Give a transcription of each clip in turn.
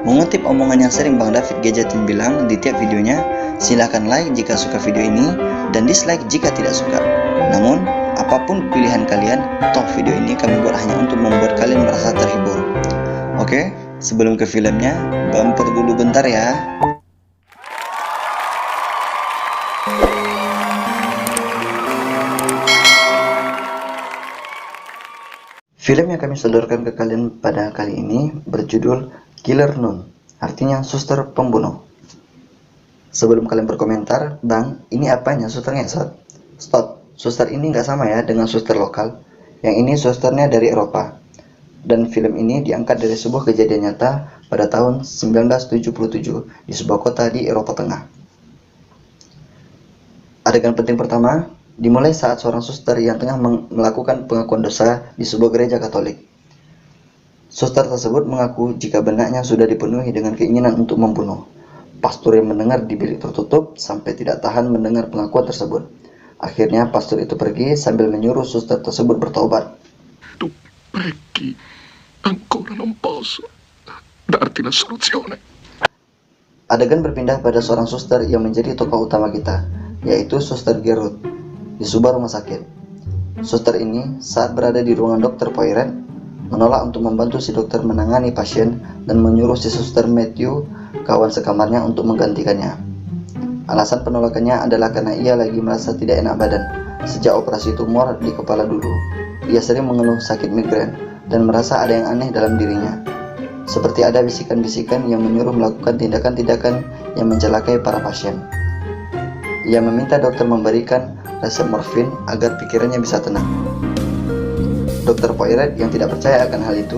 Mengutip omongan yang sering Bang David Gadgetin bilang di tiap videonya, silahkan like jika suka video ini dan dislike jika tidak suka. Namun, apapun pilihan kalian, toh video ini kami buat hanya untuk membuat kalian merasa terhibur. Oke, sebelum ke filmnya, bumper dulu bentar ya. Film yang kami sodorkan ke kalian pada kali ini berjudul Killer Nun, artinya suster pembunuh. Sebelum kalian berkomentar, Bang, ini apanya suster ngesot? Stop, suster ini nggak sama ya dengan suster lokal. Yang ini susternya dari Eropa. Dan film ini diangkat dari sebuah kejadian nyata pada tahun 1977 di sebuah kota di Eropa Tengah. Adegan penting pertama dimulai saat seorang suster yang tengah melakukan pengakuan dosa di sebuah gereja Katolik. Suster tersebut mengaku jika benaknya sudah dipenuhi dengan keinginan untuk membunuh. Pastor yang mendengar di bilik tertutup sampai tidak tahan mendengar pengakuan tersebut. Akhirnya pastor itu pergi sambil menyuruh suster tersebut bertobat. Tu preghi ancora non posso darti una soluzione. Adegan berpindah pada seorang suster yang menjadi tokoh utama kita, yaitu Suster Gerud, di sebuah rumah sakit. Suster ini saat berada di ruangan Dr. Poiret menolak untuk membantu si dokter menangani pasien dan menyuruh si Suster Matthew, kawan sekamarnya, untuk menggantikannya. Alasan penolakannya adalah karena ia lagi merasa tidak enak badan sejak operasi tumor di kepala dulu. Ia sering mengeluh sakit migrain dan merasa ada yang aneh dalam dirinya. Seperti ada bisikan-bisikan yang menyuruh melakukan tindakan-tindakan yang mencelakai para pasien. Ia meminta dokter memberikan resep morfin agar pikirannya bisa tenang. Dr. Poiret yang tidak percaya akan hal itu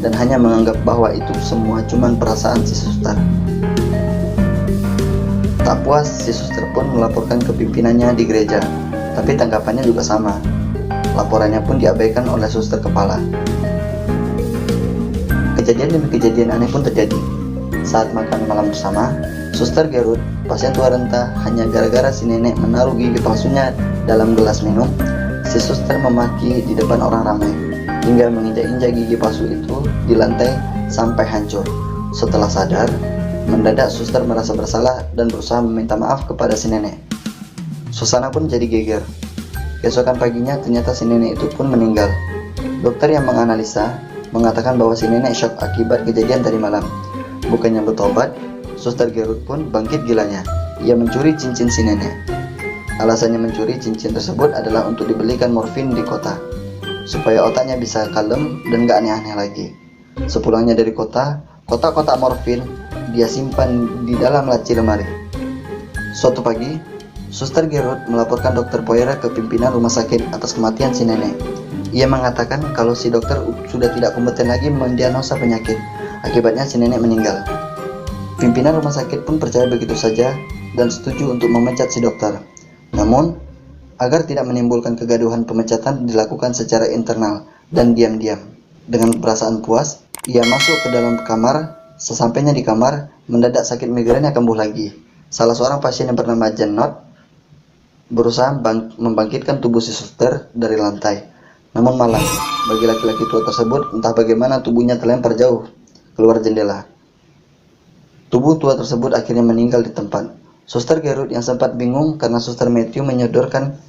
dan hanya menganggap bahwa itu semua cuma perasaan si suster. Tak puas, si suster pun melaporkan ke pimpinannya di gereja, tapi tanggapannya juga sama. Laporannya pun diabaikan oleh suster kepala. Kejadian demi kejadian aneh pun terjadi. Saat makan malam bersama, Suster Gerud, pasien tua renta, hanya gara-gara si nenek menaruh gigi palsunya dalam gelas minum, si suster memaki di depan orang ramai, hingga menginjak-injak gigi palsu itu di lantai sampai hancur. Setelah sadar, mendadak suster merasa bersalah dan berusaha meminta maaf kepada si nenek. Suasana pun jadi geger. Keesokan paginya ternyata si nenek itu pun meninggal. Dokter yang menganalisa mengatakan bahwa si nenek syok akibat kejadian tadi malam. Bukannya bertobat, Suster Gerud pun bangkit gilanya. Ia mencuri cincin si nenek. Alasannya mencuri cincin tersebut adalah untuk dibelikan morfin di kota, supaya otaknya bisa kalem dan gak aneh-aneh lagi. Sepulangnya dari kota, kotak-kotak morfin dia simpan di dalam laci lemari. Suatu pagi, Suster Gerud melaporkan Dr. Poiret ke pimpinan rumah sakit atas kematian si nenek. Ia mengatakan kalau si dokter sudah tidak kompeten lagi mendiagnosa penyakit. Akibatnya si nenek meninggal. Pimpinan rumah sakit pun percaya begitu saja dan setuju untuk memecat si dokter. Namun, agar tidak menimbulkan kegaduhan, pemecatan dilakukan secara internal dan diam-diam. Dengan perasaan puas, ia masuk ke dalam kamar. Sesampainya di kamar, mendadak sakit migrainnya kambuh lagi. Salah seorang pasien yang bernama Janot berusaha membangkitkan tubuh si suster dari lantai. Namun malah, bagi laki-laki tua tersebut, entah bagaimana tubuhnya terlempar jauh keluar jendela. Tubuh tua tersebut akhirnya meninggal di tempat. Suster Gerud yang sempat bingung karena Suster Matthew menyodorkan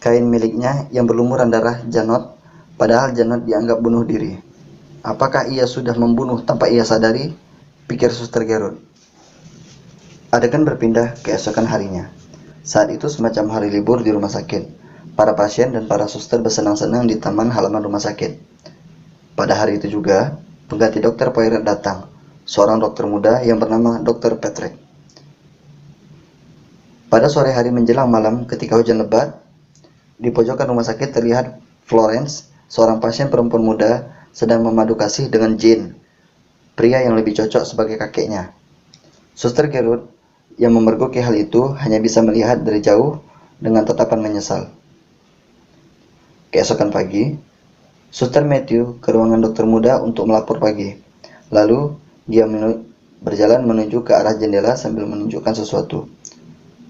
kain miliknya yang berlumuran darah Janot, padahal Janot dianggap bunuh diri. Apakah ia sudah membunuh tanpa ia sadari? Pikir Suster Gerud. Adegan berpindah keesokan harinya. Saat itu semacam hari libur di rumah sakit. Para pasien dan para suster bersenang-senang di taman halaman rumah sakit. Pada hari itu juga, pengganti Dr. Poiret datang, seorang dokter muda yang bernama Dr. Patrick. Pada sore hari menjelang malam ketika hujan lebat, di pojokan rumah sakit terlihat Florence, seorang pasien perempuan muda, sedang memadu kasih dengan Jane, pria yang lebih cocok sebagai kakeknya. Suster Gerud yang memergoki hal itu hanya bisa melihat dari jauh dengan tatapan menyesal. Keesokan pagi, Suster Matthew ke ruangan dokter muda untuk melapor pagi. Lalu, dia berjalan menuju ke arah jendela sambil menunjukkan sesuatu.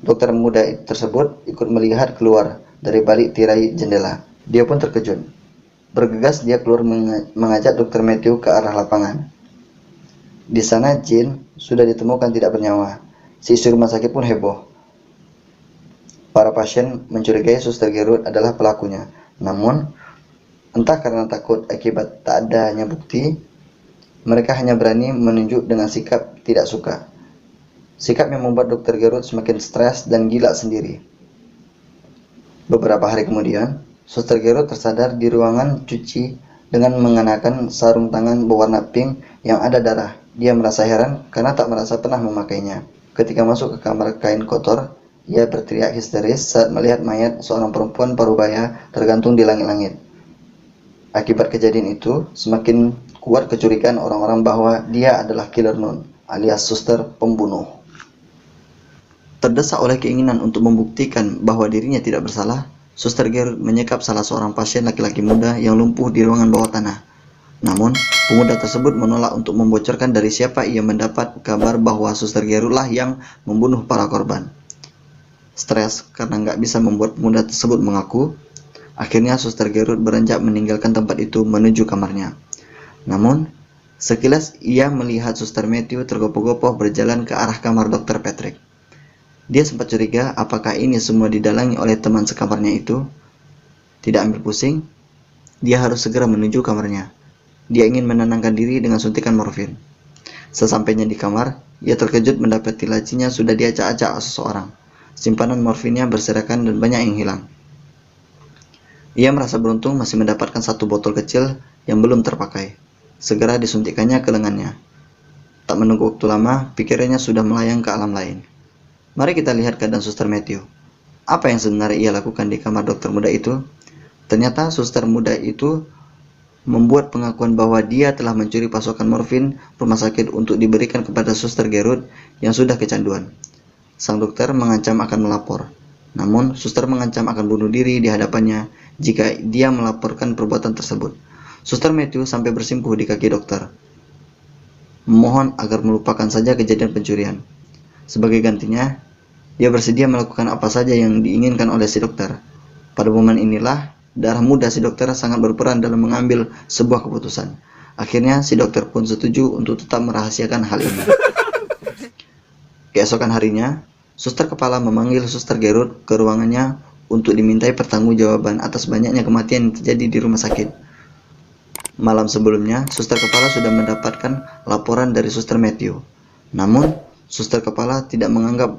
Dokter muda tersebut ikut melihat keluar dari balik tirai jendela. Dia pun terkejut. Bergegas dia keluar mengajak Dr. Matthew ke arah lapangan. Di sana Jin sudah ditemukan tidak bernyawa. Si istri rumah sakit pun heboh. Para pasien mencurigai Suster Gerud adalah pelakunya. Namun, entah karena takut akibat tak adanya bukti, mereka hanya berani menunjuk dengan sikap tidak suka. Sikap yang membuat Dr. Gerud semakin stres dan gila sendiri. Beberapa hari kemudian, Suster Gerud tersadar di ruangan cuci dengan mengenakan sarung tangan berwarna pink yang ada darah. Dia merasa heran karena tak merasa pernah memakainya. Ketika masuk ke kamar kain kotor, ia berteriak histeris saat melihat mayat seorang perempuan parubaya tergantung di langit-langit. Akibat kejadian itu, semakin kuat kecurigaan orang-orang bahwa dia adalah Killer Nun, alias suster pembunuh. Terdesak oleh keinginan untuk membuktikan bahwa dirinya tidak bersalah, Suster Gerud menyekap salah seorang pasien laki-laki muda yang lumpuh di ruangan bawah tanah. Namun, pemuda tersebut menolak untuk membocorkan dari siapa ia mendapat kabar bahwa Suster Gerud lah yang membunuh para korban. Stres karena nggak bisa membuat pemuda tersebut mengaku, akhirnya Suster Gerud beranjak meninggalkan tempat itu menuju kamarnya. Namun, sekilas ia melihat Suster Matthew tergopoh-gopoh berjalan ke arah kamar Dr. Patrick. Dia sempat curiga apakah ini semua didalangi oleh teman sekamarnya itu. Tidak ambil pusing, dia harus segera menuju kamarnya. Dia ingin menenangkan diri dengan suntikan morfin. Sesampainya di kamar, ia terkejut mendapati lacinya sudah diacak-acak seseorang. Simpanan morfinnya berserakan dan banyak yang hilang. Ia merasa beruntung masih mendapatkan satu botol kecil yang belum terpakai. Segera disuntikannya ke lengannya. Tak menunggu waktu lama, pikirannya sudah melayang ke alam lain. Mari kita lihat keadaan Suster Matthew. Apa yang sebenarnya ia lakukan di kamar dokter muda itu? Ternyata suster muda itu membuat pengakuan bahwa dia telah mencuri pasokan morfin rumah sakit untuk diberikan kepada Suster Gerud yang sudah kecanduan. Sang dokter mengancam akan melapor. Namun, suster mengancam akan bunuh diri di hadapannya jika dia melaporkan perbuatan tersebut. Suster Matthew sampai bersimpuh di kaki dokter, memohon agar melupakan saja kejadian pencurian. Sebagai gantinya, dia bersedia melakukan apa saja yang diinginkan oleh si dokter. Pada momen inilah, darah muda si dokter sangat berperan dalam mengambil sebuah keputusan. Akhirnya, si dokter pun setuju untuk tetap merahasiakan hal ini. Keesokan harinya, suster kepala memanggil Suster Gerud ke ruangannya untuk dimintai pertanggungjawaban atas banyaknya kematian yang terjadi di rumah sakit. Malam sebelumnya, suster kepala sudah mendapatkan laporan dari Suster Matthew. Namun, suster kepala tidak menganggap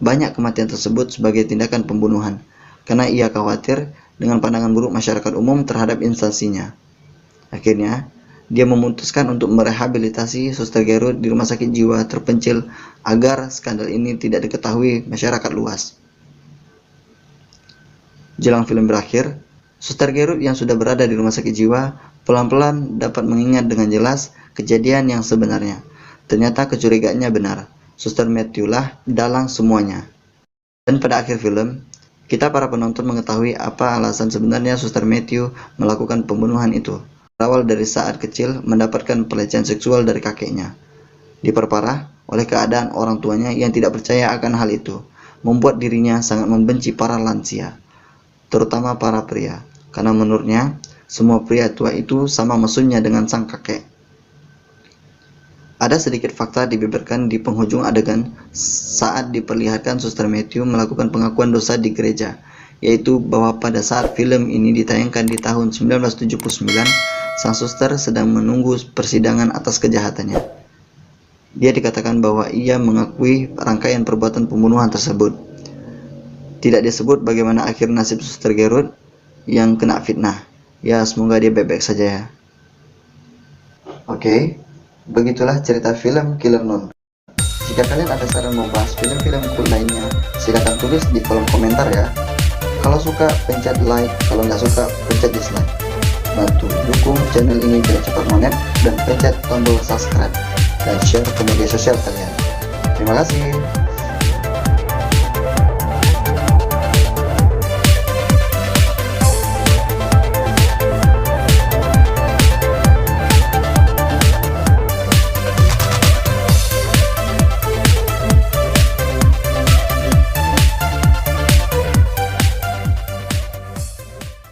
banyak kematian tersebut sebagai tindakan pembunuhan, karena ia khawatir dengan pandangan buruk masyarakat umum terhadap instansinya. Akhirnya, dia memutuskan untuk merehabilitasi Suster Gerud di rumah sakit jiwa terpencil agar skandal ini tidak diketahui masyarakat luas. Jelang film berakhir, Suster Gerud yang sudah berada di rumah sakit jiwa pelan-pelan dapat mengingat dengan jelas kejadian yang sebenarnya. Ternyata kecurigaannya benar. Suster Matthew lah dalang semuanya. Dan pada akhir film, kita para penonton mengetahui apa alasan sebenarnya Suster Matthew melakukan pembunuhan itu. Berawal dari saat kecil mendapatkan pelecehan seksual dari kakeknya. Diperparah oleh keadaan orang tuanya yang tidak percaya akan hal itu, membuat dirinya sangat membenci para lansia, terutama para pria, karena menurutnya semua pria tua itu sama mesumnya dengan sang kakek. Ada sedikit fakta dibeberkan di penghujung adegan saat diperlihatkan Suster Matthew melakukan pengakuan dosa di gereja, yaitu bahwa pada saat film ini ditayangkan di tahun 1979, sang suster sedang menunggu persidangan atas kejahatannya. Dia dikatakan bahwa ia mengakui rangkaian perbuatan pembunuhan tersebut. Tidak disebut bagaimana akhir nasib Suster Gerud yang kena fitnah. Ya, semoga dia baik-baik saja ya. Oke, begitulah cerita film Killer Nun. Jika kalian ada saran mau bahas film-film cool lainnya, silakan tulis di kolom komentar ya. Kalau suka, pencet like. Kalau nggak suka, pencet dislike. Bantu dukung channel ini biar cepat monet, dan pencet tombol subscribe dan share ke media sosial kalian. Terima kasih.